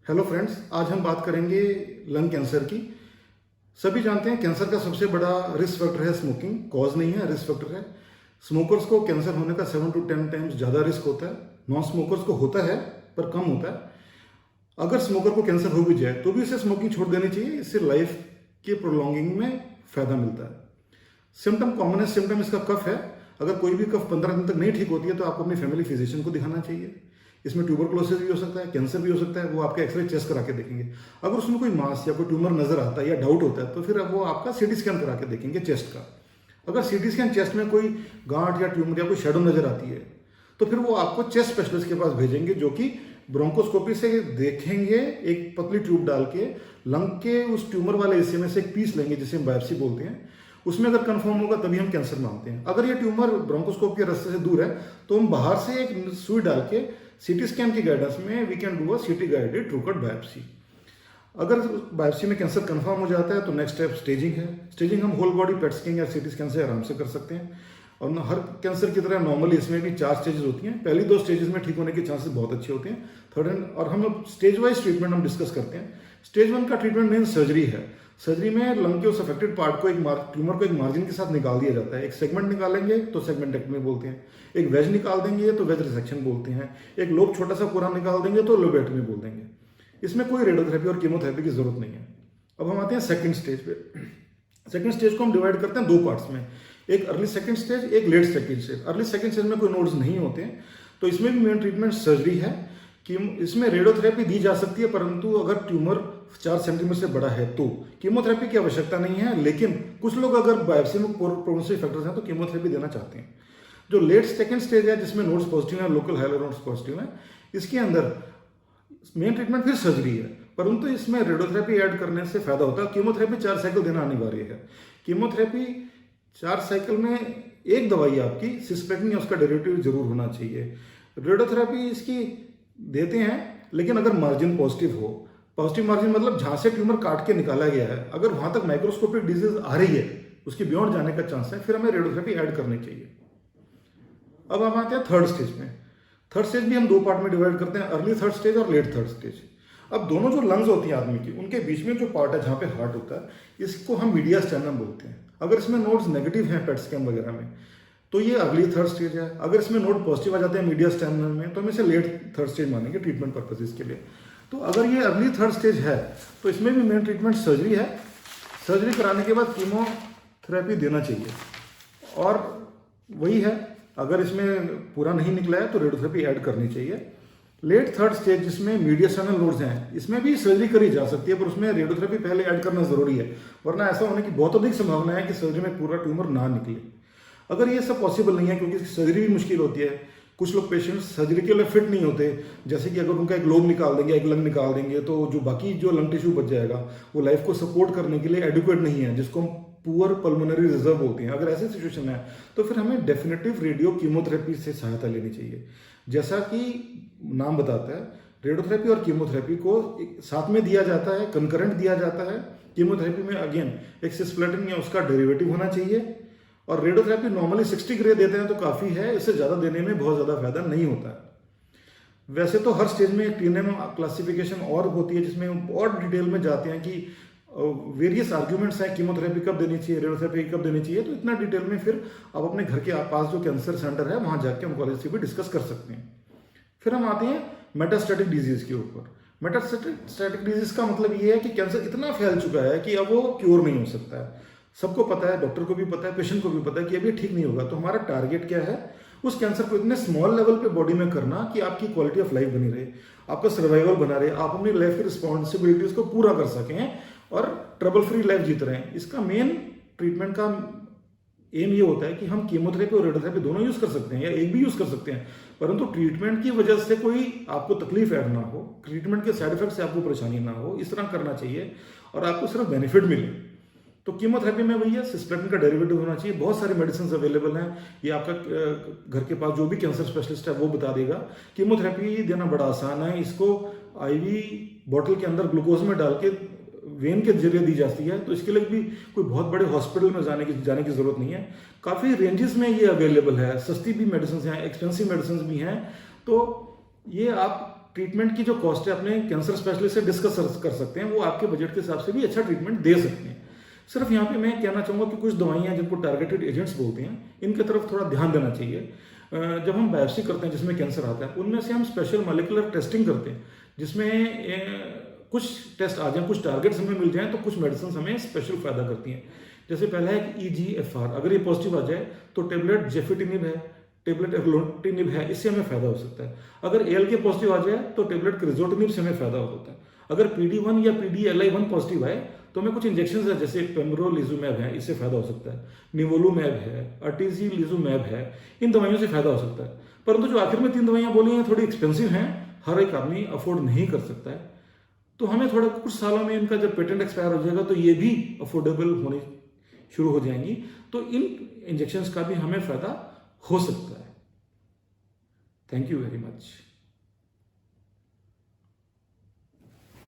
Hello friends, आज हम बात करेंगे लंग कैंसर की। सभी जानते हैं कैंसर का सबसे बड़ा रिस्क फैक्टर है स्मोकिंग। कॉज नहीं है, रिस्क फैक्टर है। स्मोकर्स को कैंसर होने का 7 to 10 टाइम्स ज़्यादा रिस्क होता है। नॉन स्मोकर्स को होता है पर कम होता है। अगर स्मोकर को कैंसर हो भी जाए तो भी इसे स्मोकिंग छोड़ देनी चाहिए। इससे लाइफ के प्रोलॉन्गिंग में फ़ायदा मिलता है। सिम्टम, कॉमनेस्ट सिम्टम इसका कफ है। अगर कोई भी कफ 15 दिन तक नहीं ठीक होती है तो आपको अपनी फैमिली फिजिशियन को दिखाना चाहिए। इसमें ट्यूबरक्लोसिस भी हो सकता है, कैंसर भी हो सकता है। वो आपके एक्सरे चेस्ट करा के देखेंगे। अगर उसमें कोई मास या कोई ट्यूमर नजर आता है या डाउट होता है तो फिर वो आपका सीटी स्कैन करा के देखेंगे चेस्ट का। अगर सीटी स्कैन चेस्ट में कोई गांठ या ट्यूमर या कोई शेडो नजर आती है तो फिर वो आपको चेस्ट स्पेशलिस्ट के पास भेजेंगे, जो कि ब्रोंकोस्कोपी से देखेंगे। एक पतली ट्यूब डाल के लंग के उस ट्यूमर वाले हिस्से में से एक पीस लेंगे, जिसे हम बायोप्सी बोलते हैं। उसमें अगर कंफर्म होगा तभी हम कैंसर मानते हैं। अगर ये ट्यूमर ब्रोंकोस्कोपी के रास्ते से दूर है तो हम बाहर से एक सुई डाल के सीटी स्कैन की गाइडेंस में वी कैन डू अ सीटी गाइडेड ट्रू कट बायोप्सी। अगर बायोप्सी में कैंसर कंफर्म हो जाता है तो नेक्स्ट स्टेप स्टेजिंग है। स्टेजिंग हम होल बॉडी पेट स्कैन या सीटी स्कैन से आराम से कर सकते हैं। और हर कैंसर की तरह नॉर्मली इसमें भी 4 स्टेजेस होती हैं। पहली 2 स्टेजेस में ठीक होने के चांसेस बहुत अच्छे होते हैं। थर्ड एंड और हम स्टेज वाइज ट्रीटमेंट हम डिस्कस करते हैं। स्टेज 1 का ट्रीटमेंट मेन सर्जरी है। सर्जरी में लंग के उस अफेक्टेड पार्ट को ट्यूमर को एक मार्जिन के साथ निकाल दिया जाता है। एक सेगमेंट निकालेंगे तो सेगमेंटेक्टमी बोलते हैं। एक वेज निकाल देंगे तो वेज रिसेक्शन बोलते हैं। एक लोब छोटा सा पूरा निकाल देंगे तो लोबेक्टमी बोल देंगे। इसमें कोई रेडियोथेरेपी और कीमोथेरेपी की जरूरत नहीं है। अब हम आते हैं सेकंड स्टेज पे। सेकंड स्टेज को हम डिवाइड करते हैं 2 पार्ट्स में, एक अर्ली सेकंड स्टेज, एक late second stage. Early second stage में कोई नोड्स नहीं होते हैं तो इसमें भी मेन ट्रीटमेंट सर्जरी है। कि इसमें रेडियोथेरेपी दी जा सकती है, परंतु अगर ट्यूमर 4 सेंटीमीटर से बड़ा है तो कीमोथेरेपी की आवश्यकता नहीं है। लेकिन कुछ लोग अगर बायोप्सी में प्रोग्नोस्टिक फैक्टर्स हैं तो कीमोथेरेपी देना चाहते हैं। जो लेट सेकंड स्टेज है जिसमें नोड्स पॉजिटिव है, लोकल हाइलो नोड्स पॉजिटिव है, इसके अंदर मेन ट्रीटमेंट फिर सर्जरी है, परंतु इसमें रेडियोथेरेपी ऐड करने से फायदा होता है। कीमोथेरेपी 4 साइकिल देना अनिवार्य है। कीमोथेरेपी 4 साइकिल में एक दवाई आपकी सिस्प्लेटिन या उसका डेरिवेटिव जरूर होना चाहिए। रेडियोथेरेपी इसकी देते हैं, लेकिन अगर मार्जिन पॉजिटिव हो, पॉजिटिव मार्जिन मतलब जहां से ट्यूमर काट के निकाला गया है, अगर वहां तक माइक्रोस्कोपिक डिजीज आ रही है, उसके बियॉन्ड जाने का चांस है, फिर हमें रेडियोथेरेपी ऐड करनी चाहिए। अब हम आते हैं थर्ड स्टेज में। थर्ड स्टेज भी हम 2 पार्ट में डिवाइड करते हैं, अर्ली थर्ड स्टेज और लेट थर्ड स्टेज। अब दोनों जो लंग्स होती हैं आदमी की, उनके बीच में जो पार्ट है जहां पे हार्ट होता है, इसको हम मीडिया स्टेनम बोलते हैं। अगर इसमें नोड्स नेगेटिव हैं पेट स्कैन वगैरह में तो ये अर्ली थर्ड स्टेज है। अगर इसमें नोड पॉजिटिव आ जाते हैं मीडिया स्टेनम में तो हम इसे लेट थर्ड स्टेज मानेंगे ट्रीटमेंट पर्पसेस के लिए। तो अगर ये अर्ली थर्ड स्टेज है तो इसमें भी मेन ट्रीटमेंट सर्जरी है। सर्जरी कराने के बाद कीमोथेरेपी देना चाहिए। और वही है, अगर इसमें पूरा नहीं निकला है तो रेडियोथेरेपी ऐड करनी चाहिए। लेट थर्ड स्टेज जिसमें मीडियास्टेनल नोड्स हैं, इसमें भी सर्जरी करी जा सकती है, पर उसमें रेडियोथेरेपी पहले ऐड करना जरूरी है, वरना ऐसा होने की बहुत अधिक संभावना है कि सर्जरी में पूरा ट्यूमर ना निकले। अगर ये सब पॉसिबल नहीं है, क्योंकि सर्जरी भी मुश्किल होती है, कुछ लोग पेशेंट्स सर्जरी के लिए फिट नहीं होते, जैसे कि अगर उनका एक लोब निकाल देंगे, एक लंग निकाल देंगे, तो जो बाकी जो लंग टिश्यू बच जाएगा वो लाइफ को सपोर्ट करने के लिए एडिक्वेट नहीं है, जिसको हम पुअर पल्मोनरी रिजर्व बोलते हैं। अगर ऐसी सिचुएशन है तो फिर हमें डेफिनेटिव रेडियो कीमोथेरेपी से सहायता लेनी चाहिए। जैसा कि नाम बताता है, रेडियोथेरेपी और कीमोथेरेपी को साथ में दिया जाता है, कंकरेंट दिया जाता है। कीमोथेरेपी में अगेन एक सिस्प्लेटिन या उसका डेरिवेटिव होना चाहिए, और रेडियोथेरेपी नॉर्मली 60 ग्रे देते हैं तो काफ़ी है, इससे ज़्यादा देने में बहुत ज़्यादा फायदा नहीं होता है। वैसे तो हर स्टेज में एक टीएनएम क्लासिफिकेशन और होती है, जिसमें और डिटेल में जाते हैं कि वेरियस आर्ग्यूमेंट्स हैं, कीमोथेरेपी कब देनी चाहिए, रेडियोथेरेपी कब देनी चाहिए। तो इतना डिटेल में फिर आप अपने घर के पास जो कैंसर सेंटर है वहाँ जाके ऑन्कोलॉजिस्ट से भी डिस्कस कर सकते हैं। फिर हम आते हैं मेटास्टैटिक डिजीज के ऊपर। मेटास्टैटिक डिजीज का मतलब ये है कि कैंसर इतना फैल चुका है कि अब वो क्योर नहीं हो सकता है। सबको पता है, डॉक्टर को भी पता है, पेशेंट को भी पता है कि अब ये ठीक नहीं होगा। तो हमारा टारगेट क्या है, उस कैंसर को इतने स्मॉल लेवल पे बॉडी में करना कि आपकी क्वालिटी ऑफ लाइफ बनी रहे, आपका सर्वाइवल बना रहे, आप अपनी लाइफ की रिस्पॉन्सिबिलिटीज को पूरा कर सकें और ट्रबल फ्री लाइफ जीत रहे हैं। इसका मेन ट्रीटमेंट का एम ये होता है कि हम कीमोथेरेपी और रेडियोथेरेपी दोनों यूज कर सकते हैं या एक भी यूज कर सकते हैं, परंतु ट्रीटमेंट की वजह से कोई आपको तकलीफ ऐड ना हो, ट्रीटमेंट के साइड इफेक्ट से आपको परेशानी ना हो, इस तरह करना चाहिए और आपको सिर्फ बेनिफिट मिले। तो कीमोथेरेपी में वही है, सिस्प्लेटिन का डेरिवेटिव होना चाहिए। बहुत सारी मेडिसिन अवेलेबल हैं, ये आपका घर के पास जो भी कैंसर स्पेशलिस्ट है वो बता देगा। कीमोथेरेपी देना बड़ा आसान है। इसको आईवी बॉटल के अंदर ग्लूकोज में डाल के वेन के जरिए दी जाती है, तो इसके लिए भी कोई बहुत बड़े हॉस्पिटल में जाने की जरूरत नहीं है। काफ़ी रेंजेस में ये अवेलेबल है, सस्ती भी मेडिसिन हैं, एक्सपेंसिव मेडिसिन भी हैं। तो ये आप ट्रीटमेंट की जो कॉस्ट है अपने कैंसर स्पेशलिस्ट से डिस्कस कर सकते हैं, वो आपके बजट के हिसाब से भी अच्छा ट्रीटमेंट दे सकते हैं। सिर्फ यहाँ पे मैं कहना चाहूँगा कि कुछ दवाइयाँ जिनको टारगेटेड एजेंट्स बोलते हैं, इनकी तरफ थोड़ा ध्यान देना चाहिए। जब हम बायोप्सी करते हैं जिसमें कैंसर आता है, उनमें से हम स्पेशल मॉलिक्यूलर टेस्टिंग करते हैं, जिसमें कुछ टेस्ट आ जाए, कुछ टारगेट्स हमें मिल जाएं, तो कुछ मेडिसिन हमें स्पेशल फायदा करती हैं। जैसे पहला है EGFR, अगर ये पॉजिटिव आ जाए तो टेबलेट जेफिटिनिब है, टेबलेट एग्लोटिनिब है, इससे हमें फायदा हो सकता है। अगर ALK पॉजिटिव आ जाए तो टेबलेट क्रिजोटिनिब से हमें फायदा होता है। अगर PD1 या PDLI1 पॉजिटिव आए तो हमें कुछ इंजेक्शन है, जैसे पेम्ब्रोलिजुमैब है, इससे फायदा हो सकता है। निवोलुमैब है, अटीजीलिजुमैब है, इन दवाइयों से फायदा हो सकता है। परंतु जो आखिर में 3 दवाइयां बोली हैं थोड़ी एक्सपेंसिव हैं, हर एक आदमी अफोर्ड नहीं कर सकता है। तो हमें थोड़ा कुछ सालों में इनका जब पेटेंट एक्सपायर हो जाएगा तो ये भी अफोर्डेबल होने शुरू हो जाएंगी, तो इन इंजेक्शंस का भी हमें फायदा हो सकता है। Thank you very much.